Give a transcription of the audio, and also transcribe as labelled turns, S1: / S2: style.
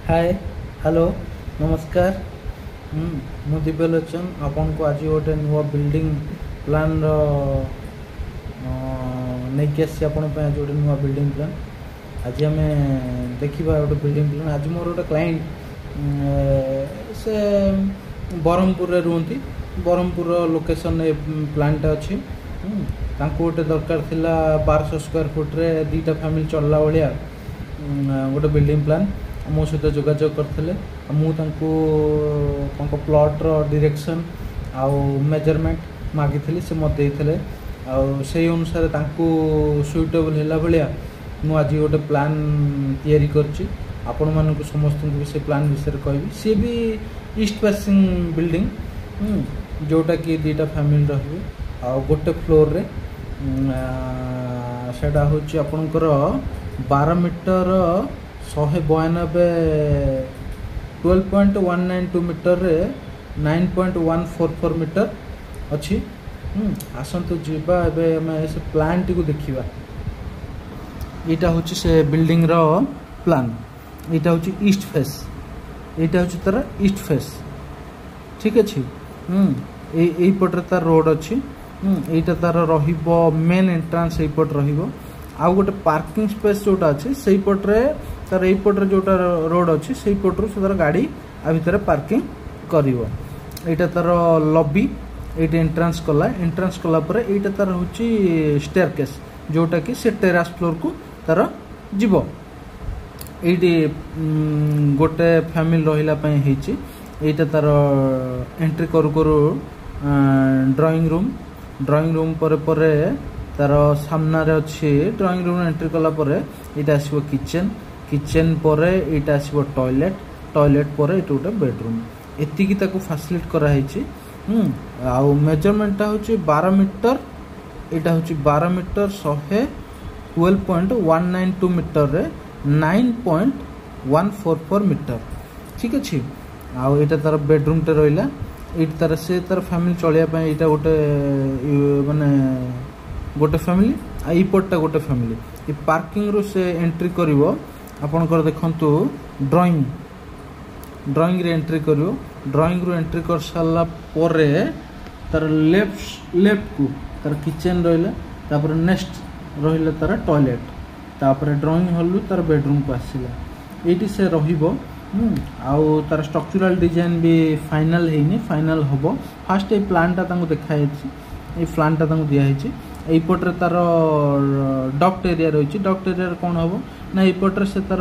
S1: Hi hello नमस्कार। मु दिव्यलोचन आपन को आज गोटे नुआ बिल्डिंग प्लान नहीं आसी आज गोटे नुआ बिल्डिंग प्लान आज आम देखा गोटे बिल्डिंग प्लान। आज मोर गोटे क्लाइंट से बरहमपुर रुहति बरहमपुर लोकेशन प्लांट अच्छी गोटे दरकार थिला 1200 स्क्वायर फुट्रे 2टा फैमिली चलला भाया गोटे बिल्डिंग प्लान मो सहित जोगाजोग करते मुझे प्लॉट डायरेक्शन आउ मेजरमेंट मागी से मत देते से अनुसार सुइटेबल है भाया मुझे आज गोटे प्लान तैयारी करछि आपण मानक समस्त से प्लान विषय कहबी। सी भी ईस्ट फेसिंग बिल्डिंग जोटा कि 2टा फैमिली रही आ गोटे फ्लोर रे सेटा होची आपनकर 12 मीटर 192 12.192 मीटर रे 9.144 मीटर अच्छी। आसतु जीवा एबे से प्लान टी को देखिबा। एटा होची से बिल्डिंग रो प्लान। एटा होची ईस्ट फेस, एटा होची तार ईस्ट फेस ठीक अछि। एई पटरे तार रोड अछि। एटा तार रहिबो मेन एंट्रेंस एई पट रहिबो। आ गोटे पार्किंग स्पेस जोटा अछि सेई पटरे तार एई पटरे जोटा रोड अछि सेई पटरु से तार गाड़ी आ भितर पार्किंग करिवो। एटा तार लॉबी एटा एंट्रेंस कला परे एटा तार होची स्टेयरकेस जोटा कि से टेरास फ्लोर को तार जीवो। एटी गोटे फैमिली रहिला पय हेची। एटा तार एंट्री करू ड्राइंग रूम पर तार सामना रे अच्छी ड्राइंग रूम एंट्री कला परे एटा आसीबो किचन पर एटा आसीबो टॉयलेट पर एटा गोटे बेडरूम एति की ताको फैसिलिटी करा हेची। आउ मेजरमेंट होची 12 मीटर एटा होची 12 मीटर 12.192 मीटर रे 9.144 मीटर ठीक अछि। आउ एटा तार बेडरूम टे रहिला एटा तार से तार फैमिली चलिया पय एटा गोटे माने गोटे फैमिली आई पटटा गोटे फैमिली ए पार्किंग रो से एंट्री करिवो। आपनकर देखंतु ड्राइंग रे एंट्री करिवो। ड्राइंग रो एंट्री कर साला परे तार लेफ्ट को तार किचन रहिला तापर नेक्स्ट रहिला तार टॉयलेट तापर ड्राइंग हॉल तार बेडरूम को आसीला एटी से रहिबो। आउ तार स्ट्रक्चरल डिजाइन भी फाइनल हेनी फाइनल होबो। फास्ट ए प्लानटा तांको देखायछि ए प्लानटा तांको दिया हेछि। एई पटरे तार डक्ट एरिया रहिछि। डक्ट एरिया कोन होबो ना एई पटरे से तार